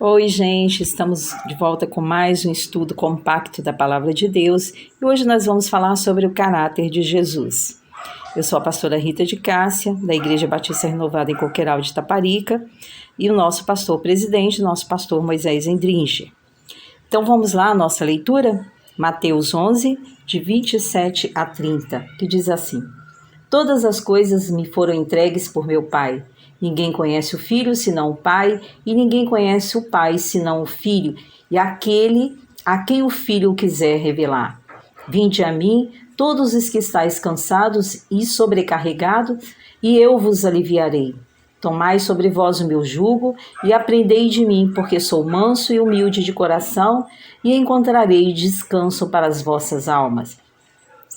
Oi, gente, estamos de volta com mais um estudo compacto da Palavra de Deus e hoje nós vamos falar sobre o caráter de Jesus. Eu sou a pastora Rita de Cássia, da Igreja Batista Renovada em Coqueiral de Itaparica, e o nosso pastor presidente, nosso pastor Moisés Endringe. Então vamos lá, a nossa leitura? Mateus 11, de 27 a 30, que diz assim: Todas as coisas me foram entregues por meu Pai. Ninguém conhece o Filho senão o Pai, e ninguém conhece o Pai senão o Filho, e aquele a quem o Filho o quiser revelar. Vinde a mim, todos os que estáis cansados e sobrecarregados, e eu vos aliviarei. Tomai sobre vós o meu jugo, e aprendei de mim, porque sou manso e humilde de coração, e encontrarei descanso para as vossas almas.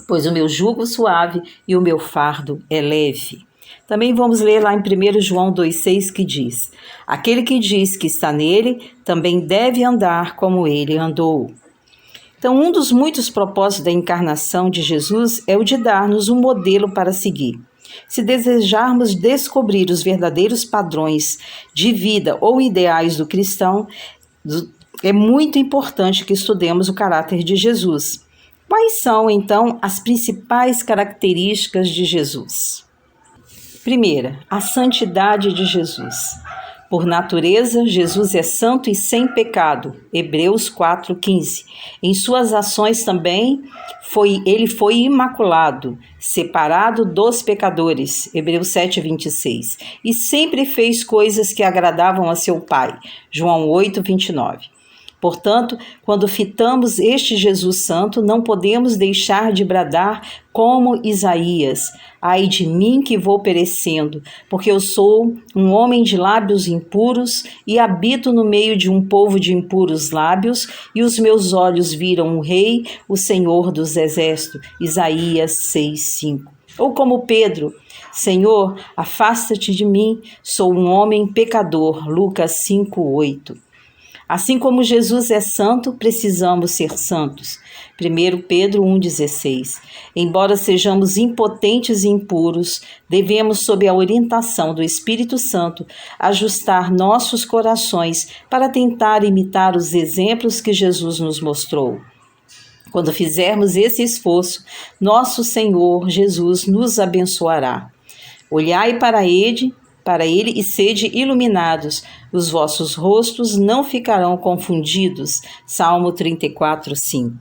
Pois o meu jugo suave e o meu fardo é leve. Também vamos ler lá em 1 João 2,6 que diz: Aquele que diz que está nele, também deve andar como ele andou. Então, um dos muitos propósitos da encarnação de Jesus é o de dar-nos um modelo para seguir. Se desejarmos descobrir os verdadeiros padrões de vida ou ideais do cristão, é muito importante que estudemos o caráter de Jesus. Quais são, então, as principais características de Jesus? Primeira, a santidade de Jesus. Por natureza, Jesus é santo e sem pecado. Hebreus 4,15. Em suas ações também, ele foi imaculado, separado dos pecadores. Hebreus 7,26. E sempre fez coisas que agradavam a seu Pai. João 8,29. Portanto, quando fitamos este Jesus Santo, não podemos deixar de bradar como Isaías: ai de mim que vou perecendo, porque eu sou um homem de lábios impuros e habito no meio de um povo de impuros lábios, e os meus olhos viram o Rei, o Senhor dos Exércitos. Isaías 6,5. Ou como Pedro: Senhor, afasta-te de mim, sou um homem pecador. Lucas 5,8. Assim como Jesus é santo, precisamos ser santos. 1 Pedro 1,16. Embora sejamos impotentes e impuros, devemos, sob a orientação do Espírito Santo, ajustar nossos corações para tentar imitar os exemplos que Jesus nos mostrou. Quando fizermos esse esforço, nosso Senhor Jesus nos abençoará. Olhai para ele e sede iluminados, os vossos rostos não ficarão confundidos. Salmo 34,5.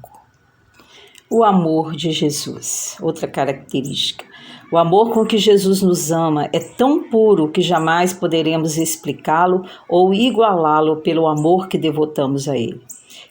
O amor de Jesus, outra característica. O amor com que Jesus nos ama é tão puro que jamais poderemos explicá-lo ou igualá-lo pelo amor que devotamos a ele.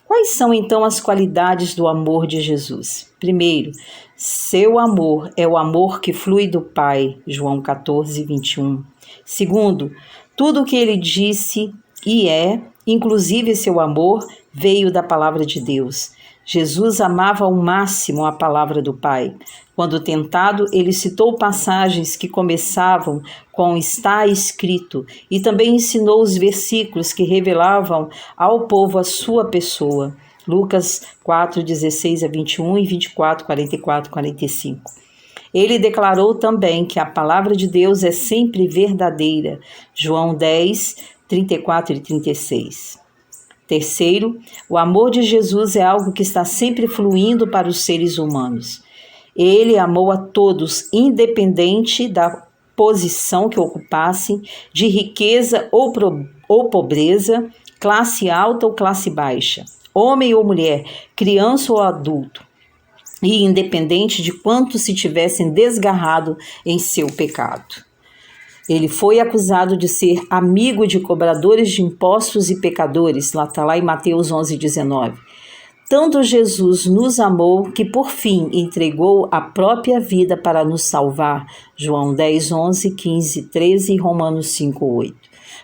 Quais são então as qualidades do amor de Jesus? Primeiro, seu amor é o amor que flui do Pai, João 14,21. Segundo, tudo o que ele disse e é, inclusive seu amor, veio da palavra de Deus. Jesus amava ao máximo a palavra do Pai. Quando tentado, ele citou passagens que começavam com está escrito e também ensinou os versículos que revelavam ao povo a sua pessoa. Lucas 4:16 a 21 e 24, 44, 45. Ele declarou também que a palavra de Deus é sempre verdadeira. João 10, 34 e 36. Terceiro, o amor de Jesus é algo que está sempre fluindo para os seres humanos. Ele amou a todos, independente da posição que ocupassem, de riqueza ou pobreza, classe alta ou classe baixa, homem ou mulher, criança ou adulto, e independente de quanto se tivessem desgarrado em seu pecado. Ele foi acusado de ser amigo de cobradores de impostos e pecadores, está lá em Mateus 11:19. Tanto Jesus nos amou que por fim entregou a própria vida para nos salvar, João 10, 11, 15, 13 e Romanos 5, 8.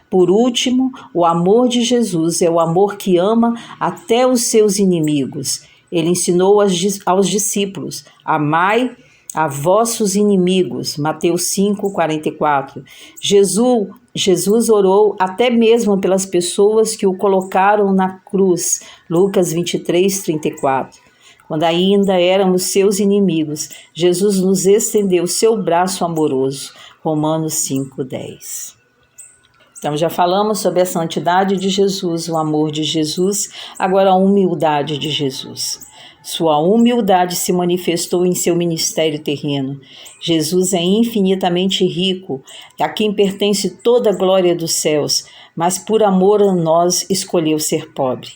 Por último, o amor de Jesus é o amor que ama até os seus inimigos. Ele ensinou aos discípulos: amai a vossos inimigos, Mateus 5, 44. Jesus orou até mesmo pelas pessoas que o colocaram na cruz, Lucas 23, 34. Quando ainda éramos seus inimigos, Jesus nos estendeu seu braço amoroso, Romanos 5, 10. Então, já falamos sobre a santidade de Jesus, o amor de Jesus, agora a humildade de Jesus. Sua humildade se manifestou em seu ministério terreno. Jesus é infinitamente rico, a quem pertence toda a glória dos céus, mas por amor a nós escolheu ser pobre.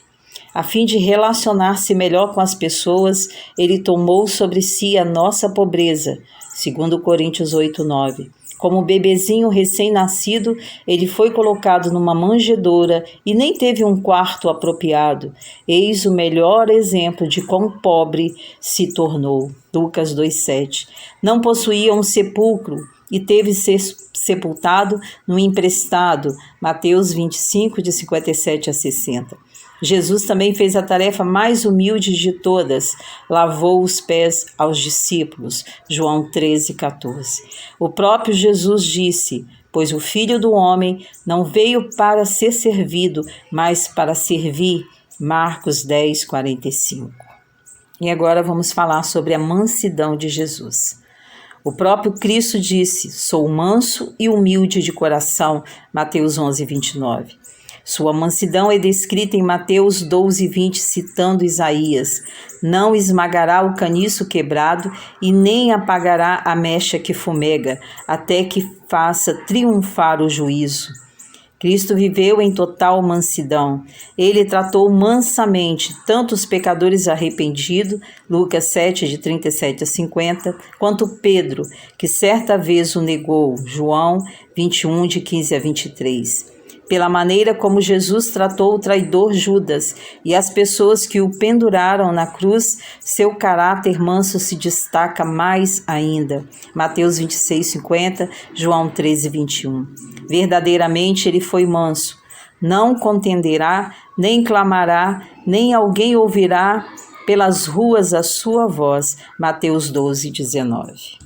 A fim de relacionar-se melhor com as pessoas, ele tomou sobre si a nossa pobreza, segundo Coríntios 8:9. Como bebezinho recém-nascido, ele foi colocado numa manjedoura e nem teve um quarto apropriado. Eis o melhor exemplo de quão pobre se tornou. Lucas 2:7. Não possuía um sepulcro e teve ser sepultado no emprestado. Mateus 25, de 57 a 60. Jesus também fez a tarefa mais humilde de todas, lavou os pés aos discípulos, João 13:14. O próprio Jesus disse: pois o Filho do Homem não veio para ser servido, mas para servir, Marcos 10:45. E agora vamos falar sobre a mansidão de Jesus. O próprio Cristo disse: sou manso e humilde de coração, Mateus 11:29. Sua mansidão é descrita em Mateus 12:20, citando Isaías: não esmagará o caniço quebrado e nem apagará a mecha que fumega, até que faça triunfar o juízo. Cristo viveu em total mansidão. Ele tratou mansamente tanto os pecadores arrependidos, Lucas 7, de 37 a 50, quanto Pedro, que certa vez o negou, João 21, de 15 a 23. Pela maneira como Jesus tratou o traidor Judas e as pessoas que o penduraram na cruz, seu caráter manso se destaca mais ainda. Mateus 26:50, João 13:21. Verdadeiramente ele foi manso. Não contenderá, nem clamará, nem alguém ouvirá pelas ruas a sua voz. Mateus 12:19.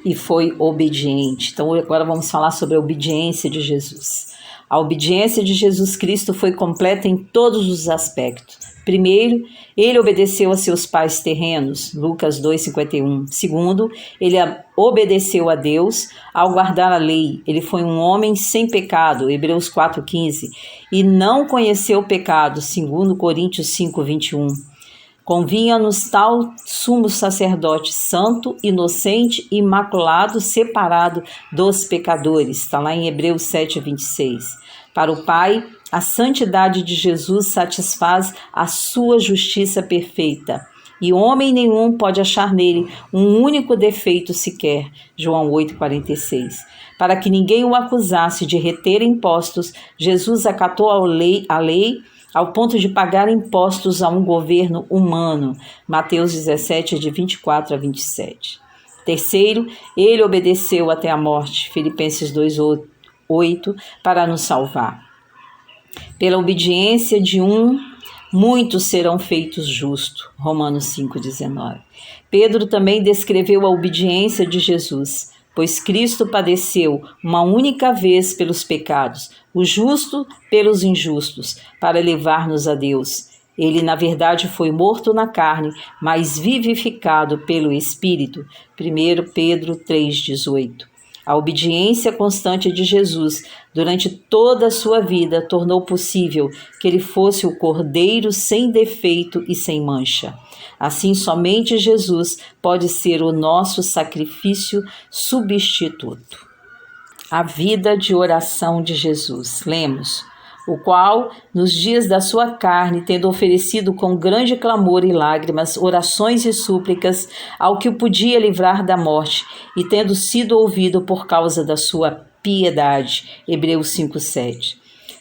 E foi obediente. Então agora vamos falar sobre a obediência de Jesus. A obediência de Jesus Cristo foi completa em todos os aspectos. Primeiro, ele obedeceu a seus pais terrenos, Lucas 2:51. Segundo, ele obedeceu a Deus ao guardar a lei. Ele foi um homem sem pecado, Hebreus 4:15, e não conheceu o pecado, segundo Coríntios 5:21. Convinha-nos tal sumo sacerdote santo, inocente, imaculado, separado dos pecadores. Está lá em Hebreus 7:26. Para o Pai, a santidade de Jesus satisfaz a sua justiça perfeita. E homem nenhum pode achar nele um único defeito sequer. João 8:46. Para que ninguém o acusasse de reter impostos, Jesus acatou a lei ao ponto de pagar impostos a um governo humano. Mateus 17, de 24 a 27. Terceiro, ele obedeceu até a morte. Filipenses 2:8, para nos salvar. Pela obediência de um, muitos serão feitos justos. Romanos 5:19. Pedro também descreveu a obediência de Jesus, pois Cristo padeceu uma única vez pelos pecados, o justo pelos injustos, para levar-nos a Deus. Ele, na verdade, foi morto na carne, mas vivificado pelo Espírito. 1 Pedro 3:18. A obediência constante de Jesus durante toda a sua vida tornou possível que ele fosse o Cordeiro sem defeito e sem mancha. Assim, somente Jesus pode ser o nosso sacrifício substituto. A vida de oração de Jesus. Lemos: o qual, nos dias da sua carne, tendo oferecido com grande clamor e lágrimas, orações e súplicas ao que o podia livrar da morte, e tendo sido ouvido por causa da sua piedade. Hebreus 5:7.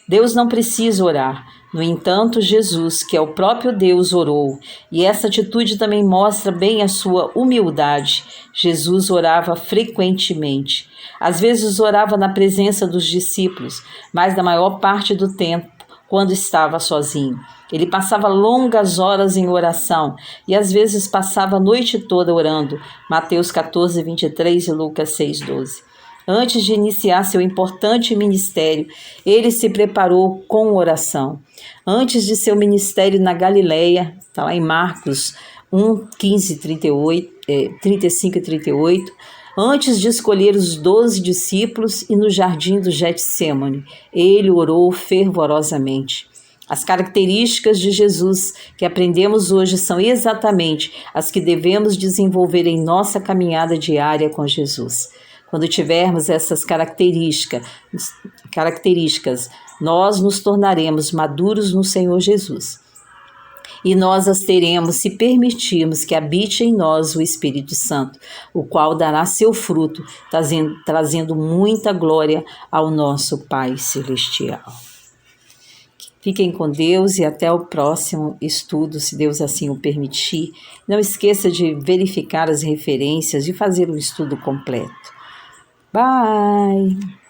Deus não precisa orar. No entanto, Jesus, que é o próprio Deus, orou, e essa atitude também mostra bem a sua humildade. Jesus orava frequentemente. Às vezes orava na presença dos discípulos, mas na maior parte do tempo, quando estava sozinho. Ele passava longas horas em oração e às vezes passava a noite toda orando. Mateus 14:23 e Lucas 6:12. Antes de iniciar seu importante ministério, ele se preparou com oração. Antes de seu ministério na Galileia, está lá em Marcos 1:15, 35 e 38, Antes de escolher os 12 discípulos e no jardim do Getsêmani, ele orou fervorosamente. As características de Jesus que aprendemos hoje são exatamente as que devemos desenvolver em nossa caminhada diária com Jesus. Quando tivermos essas características, nós nos tornaremos maduros no Senhor Jesus. E nós as teremos se permitirmos que habite em nós o Espírito Santo, o qual dará seu fruto, trazendo muita glória ao nosso Pai Celestial. Fiquem com Deus e até o próximo estudo, se Deus assim o permitir. Não esqueça de verificar as referências e fazer o estudo completo. Bye!